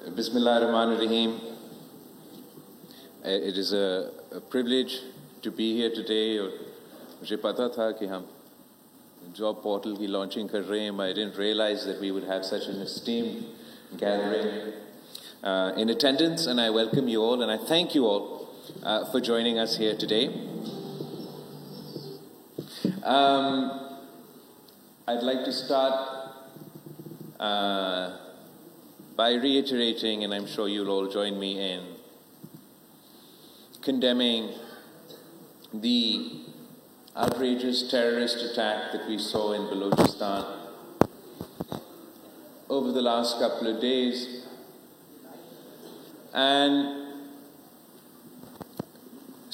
Bismillah ar-Rahman ar-Rahim. It is a privilege to be here today. اور مجھے پتا تھا کہ ہم جاب پورٹل کی لانچنگ کر رہے ہیں. I didn't realize that we would have such an esteemed gathering in attendance, and I welcome you all and I thank you all for joining us here today. I'd like to start by reiterating, and I'm sure you'll all join me in condemning the outrageous terrorist attack that we saw in Balochistan over the last couple of days, and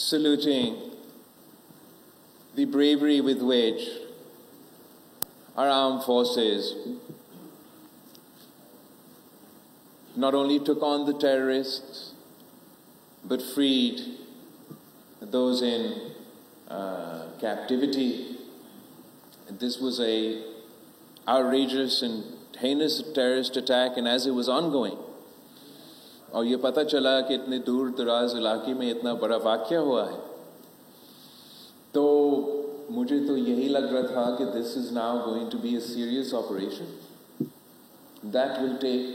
saluting the bravery with which our armed forces not only took on the terrorists, but freed those in captivity. This was a outrageous and heinous terrorist attack, and as it was ongoing, اور یہ پتہ چلا کہ اتنے دور دراز علاقے میں اتنا بڑا واقعہ ہوا ہے، تو مجھے تو یہی لگ رہا تھا کہ this is now going to be a serious operation that will take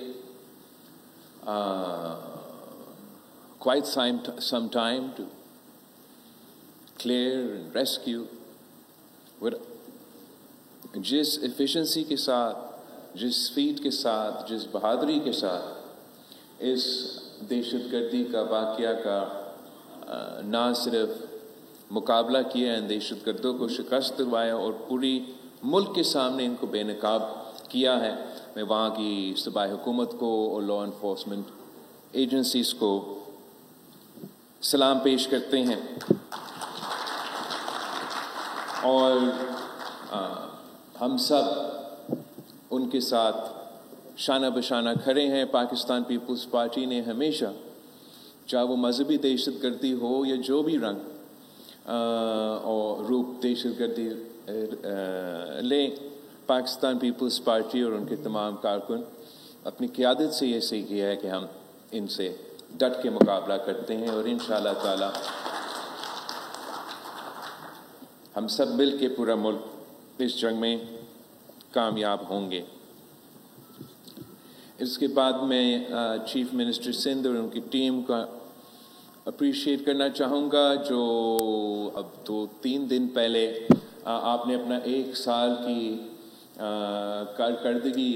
quite some time to clear and rescue. جس efficiency کے ساتھ، جس speed کے ساتھ، جس بہادری کے ساتھ اس دہشت گردی کا واقعہ کا نہ صرف مقابلہ کیا ہے، دہشت گردوں کو شکست دلوایا اور پوری ملک کے سامنے ان کو بے نقاب کیا ہے، میں وہاں کی صوبائی حکومت کو اور لا انفورسمنٹ ایجنسیز کو سلام پیش کرتے ہیں. اور ہم سب ان کے ساتھ شانہ بشانہ کھڑے ہیں. پاکستان پیپلز پارٹی نے ہمیشہ، چاہے وہ مذہبی دہشت گردی ہو یا جو بھی رنگ اور روپ دہشت گردی لیں، پاکستان پیپلز پارٹی اور ان کے تمام کارکن اپنی قیادت سے یہ صحیح کیا ہے کہ ہم ان سے ڈٹ کے مقابلہ کرتے ہیں، اور انشاءاللہ تعالی ہم سب مل کے پورا ملک اس جنگ میں کامیاب ہوں گے. اس کے بعد میں چیف منسٹر سندھ اور ان کی ٹیم کا اپریشیٹ کرنا چاہوں گا، جو اب 2-3 دن پہلے آپ نے اپنا 1 سال کی کارکردگی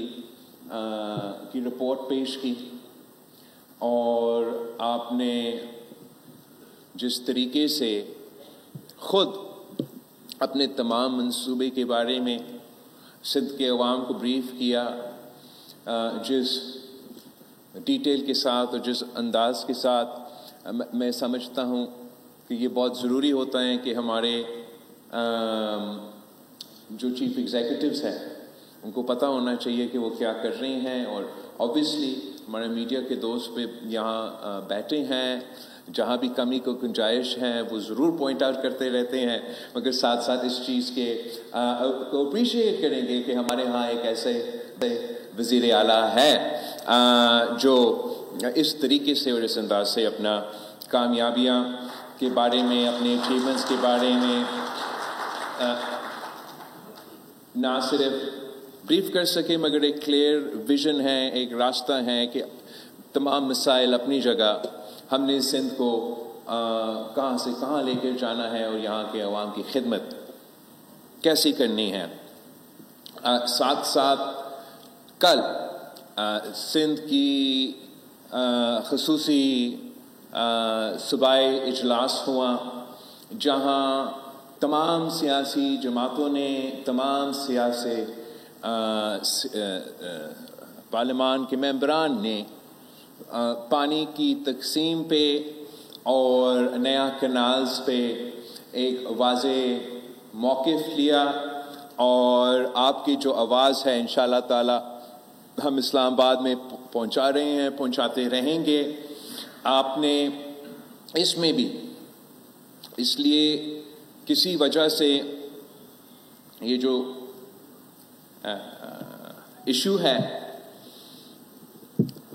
کی رپورٹ پیش کی، اور آپ نے جس طریقے سے خود اپنے تمام منصوبے کے بارے میں سندھ کے عوام کو بریف کیا، جس ڈیٹیل کے ساتھ اور جس انداز کے ساتھ، میں سمجھتا ہوں کہ یہ بہت ضروری ہوتا ہے کہ ہمارے جو چیف ایگزیکٹوز ہیں ان کو پتہ ہونا چاہیے کہ وہ کیا کر رہے ہیں. اور آبویسلی ہمارے میڈیا کے دوست پہ یہاں بیٹھے ہیں، جہاں بھی کمی کو گنجائش ہیں وہ ضرور پوائنٹ آؤٹ کرتے رہتے ہیں، مگر ساتھ ساتھ اس چیز کے کو اپریشیٹ کریں گے کہ ہمارے ہاں ایک ایسے وزیر اعلیٰ ہے جو اس طریقے سے اور اس انداز سے اپنا کامیابیاں کے بارے میں، اپنے اچیومنٹس کے بارے میں نہ صرف بریف کر سکے، مگر ایک کلیئر ویژن ہے، ایک راستہ ہے کہ تمام مسائل اپنی جگہ ہم نے سندھ کو کہاں سے کہاں لے کر جانا ہے اور یہاں کے عوام کی خدمت کیسی کرنی ہے. ساتھ ساتھ کل سندھ کی خصوصی صوبائی اجلاس ہوا، جہاں تمام سیاسی جماعتوں نے، تمام سیاسی پارلیمان کے ممبران نے پانی کی تقسیم پہ اور نیا کنالز پہ ایک واضح موقف لیا، اور آپ کی جو آواز ہے انشاءاللہ تعالی ہم اسلام آباد میں پہنچا رہے ہیں، پہنچاتے رہیں گے. آپ نے اس میں بھی اس لیے کسی وجہ سے یہ جو ایشو ہے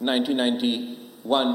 1991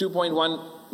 2.1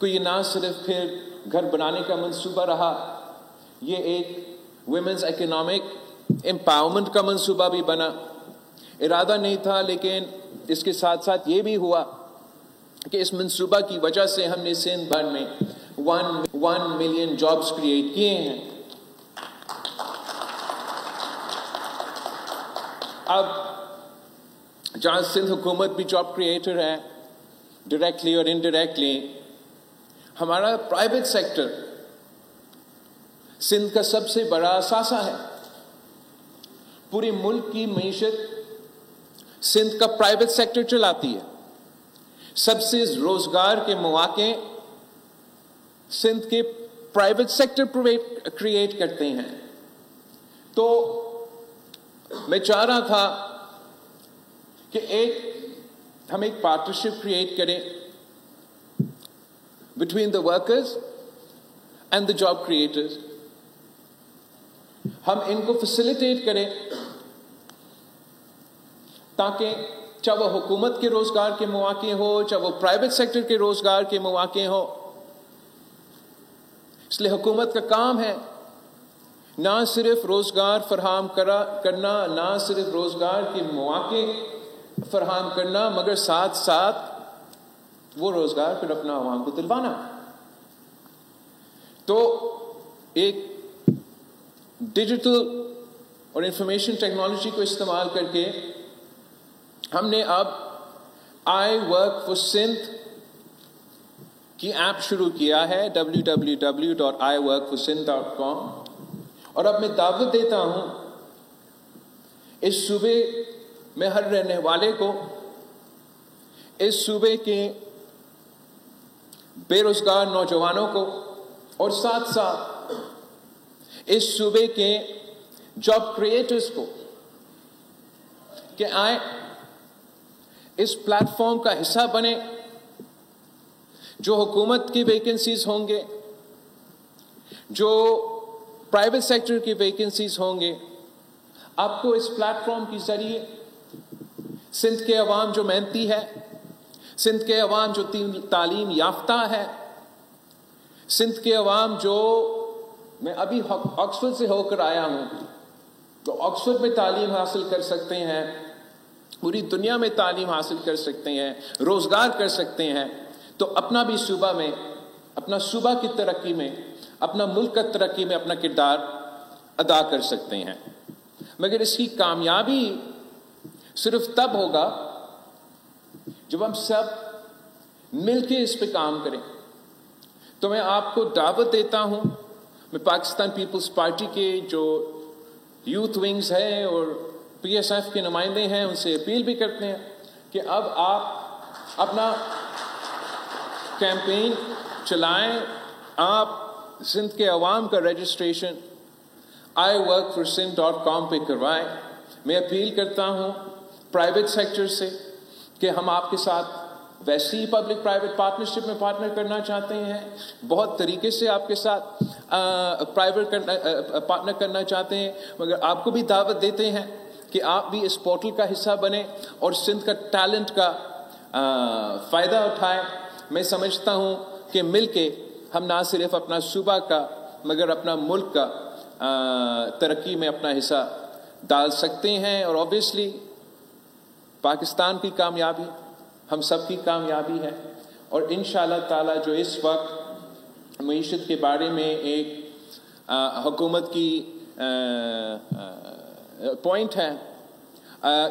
کوئی نہ صرف پھر گھر بنانے کا منصوبہ رہا، یہ ایک ویمنز اکنامک امپاورمنٹ کا منصوبہ بھی بنا. ارادہ نہیں تھا، لیکن اس کے ساتھ ساتھ یہ بھی ہوا کہ اس منصوبہ کی وجہ سے ہم نے سندھ بھر میں 1 ملین جابز کریٹ کیے ہیں. اب جہاں سندھ حکومت بھی جاب کریٹر ہے ڈائریکٹلی اور انڈائریکٹلی، ہمارا پرائیویٹ سیکٹر سندھ کا سب سے بڑا اثاثہ ہے. پورے ملک کی معیشت سندھ کا پرائیویٹ سیکٹر چلاتی ہے. سب سے روزگار کے مواقع سندھ کے پرائیویٹ سیکٹر کریٹ کرتے ہیں. تو میں چاہ رہا تھا کہ ہم ایک پارٹنرشپ کریٹ کریں between the workers and the job creators. ہم ان کو فیسیلیٹیٹ کریں تاکہ چاہے وہ حکومت کے روزگار کے مواقع ہو، چاہے وہ پرائیویٹ سیکٹر کے روزگار کے مواقع ہو. اس لیے حکومت کا کام ہے نہ صرف روزگار فراہم کرنا، نہ صرف روزگار کے مواقع فراہم کرنا، مگر ساتھ ساتھ وہ روزگار پھر اپنا عوام کو دلوانا. تو ایک ڈیجیٹل اور انفارمیشن ٹیکنالوجی کو استعمال کر کے ہم نے اب آئی ورک فار سندھ کی ایپ شروع کیا ہے www.iworkforsindh.com. اور اب میں دعوت دیتا ہوں اس صوبے میں ہر رہنے والے کو، اس صوبے کے بے روزگار نوجوانوں کو، اور ساتھ ساتھ اس صوبے کے جاب کریٹرز کو کہ آئیں اس پلیٹ فارم کا حصہ بنے. جو حکومت کی ویکنسیز ہوں گے، جو پرائیویٹ سیکٹر کی ویکنسیز ہوں گے، آپ کو اس پلیٹ فارم کے ذریعے سندھ کے عوام جو محنتی ہے، سندھ کے عوام جو تعلیم یافتہ ہے، سندھ کے عوام جو، میں ابھی آکسفورڈ سے ہو کر آیا ہوں، تو آکسفورڈ میں تعلیم حاصل کر سکتے ہیں، پوری دنیا میں تعلیم حاصل کر سکتے ہیں، روزگار کر سکتے ہیں. تو اپنا بھی صوبہ میں، اپنا صوبہ کی ترقی میں، اپنا ملک کا ترقی میں اپنا کردار ادا کر سکتے ہیں. مگر اس کی کامیابی صرف تب ہوگا جب ہم سب مل کے اس پہ کام کریں. تو میں آپ کو دعوت دیتا ہوں، میں پاکستان پیپلز پارٹی کے جو یوتھ ونگز ہیں اور پی ایس ایف کے نمائندے ہیں، ان سے اپیل بھی کرتے ہیں کہ اب آپ اپنا کیمپین چلائیں، آپ سندھ کے عوام کا رجسٹریشن iworkforsindh.com پہ کروائیں. میں اپیل کرتا ہوں پرائیویٹ سیکٹر سے کہ ہم آپ کے ساتھ ویسی پبلک پرائیویٹ پارٹنرشپ میں پارٹنر کرنا چاہتے ہیں، بہت طریقے سے آپ کے ساتھ پارٹنر کرنا چاہتے ہیں، مگر آپ کو بھی دعوت دیتے ہیں کہ آپ بھی اس پورٹل کا حصہ بنیں اور سندھ کا ٹیلنٹ کا فائدہ اٹھائیں. میں سمجھتا ہوں کہ مل کے ہم نہ صرف اپنا صوبہ کا مگر اپنا ملک کا ترقی میں اپنا حصہ ڈال سکتے ہیں. اور اوبیسلی پاکستان کی کامیابی ہم سب کی کامیابی ہے. اور انشاءاللہ تعالی جو اس وقت معیشت کے بارے میں ایک حکومت کی پوائنٹ ہے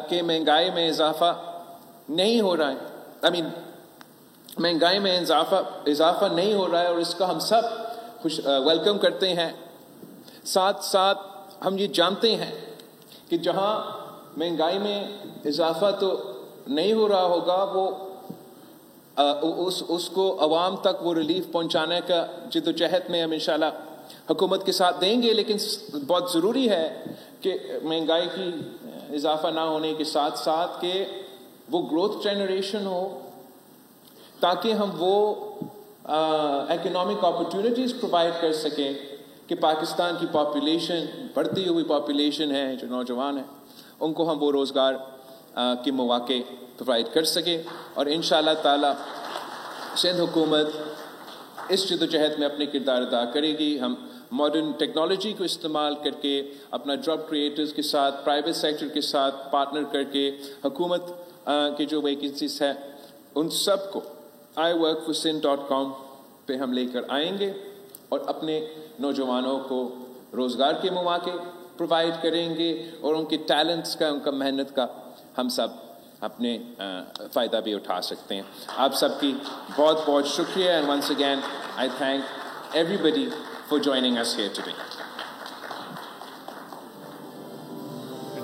کہ مہنگائی میں اضافہ نہیں ہو رہا ہے، مہنگائی میں اضافہ نہیں ہو رہا ہے، اور اس کا ہم سب ویلکم کرتے ہیں. ساتھ ساتھ ہم یہ جانتے ہیں کہ جہاں مہنگائی میں اضافہ تو نہیں ہو رہا ہوگا، وہ اس کو عوام تک وہ ریلیف پہنچانے کا جد و جہد میں ہم انشاءاللہ حکومت کے ساتھ دیں گے. لیکن بہت ضروری ہے کہ مہنگائی کی اضافہ نہ ہونے کے ساتھ ساتھ کہ وہ گروتھ جنریشن ہو، تاکہ ہم وہ اکنامک اپرچونٹیز پرووائڈ کر سکیں کہ پاکستان کی پاپولیشن، بڑھتی ہوئی پاپولیشن ہے، جو نوجوان ہیں، ان کو ہم وہ روزگار کے مواقع پرووائڈ کر سکیں. اور انشاءاللہ تعالی سندھ حکومت اس جدوجہد میں اپنے کردار ادا کرے گی. ہم ماڈرن ٹیکنالوجی کو استعمال کر کے اپنا جاب کریٹرز کے ساتھ، پرائیویٹ سیکٹر کے ساتھ پارٹنر کر کے حکومت کے جو ویکنسیز ہیں ان سب کو iworkforsindh.com پہ ہم لے کر آئیں گے اور اپنے نوجوانوں کو روزگار کے مواقع پرووائڈ کریں گے اور ان کے ٹیلنٹس کا، ان کا محنت کا ہم سب اپنے فائدہ بھی اٹھا سکتے ہیں. آپ سب کی بہت بہت شکریہ. And once again I thank everybody for joining us here today.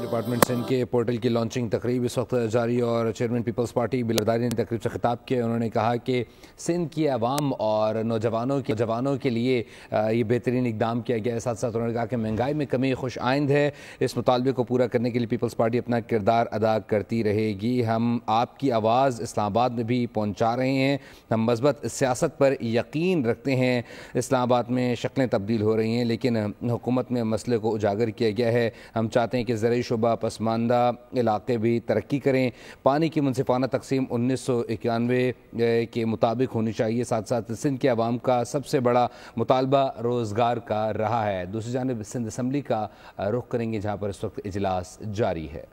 Department Sindh کے پورٹل کی لانچنگ تقریب اس وقت جاری اور چیئرمین پیپلز پارٹی بلرداری نے تقریب سے خطاب کیا. انہوں نے کہا کہ سندھ کی عوام اور نوجوانوں کے لیے یہ بہترین اقدام کیا گیا ہے. ساتھ ساتھ انہوں نے کہا کہ مہنگائی میں کمی خوش آئند ہے. اس مطالبے کو پورا کرنے کے لیے پیپلز پارٹی اپنا کردار ادا کرتی رہے گی. ہم آپ کی آواز اسلام آباد میں بھی پہنچا رہے ہیں. ہم مثبت سیاست پر یقین رکھتے ہیں. اسلام آباد میں شکلیں تبدیل ہو رہی ہیں لیکن حکومت میں مسئلے کو اجاگر کیا گیا ہے. ہم چاہتے ہیں کہ زرعی شعبہ پسماندہ علاقے بھی ترقی کریں. پانی کی منصفانہ تقسیم 1991 کے مطابق ہونی چاہیے. ساتھ ساتھ سندھ کے عوام کا سب سے بڑا مطالبہ روزگار کا رہا ہے. دوسری جانب سندھ اسمبلی کا رخ کریں گے جہاں پر اس وقت اجلاس جاری ہے.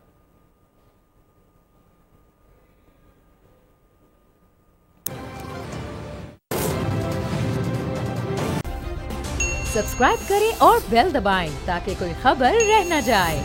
سبسکرائب کریں اور بیل دبائیں تاکہ کوئی خبر رہ نہ جائے.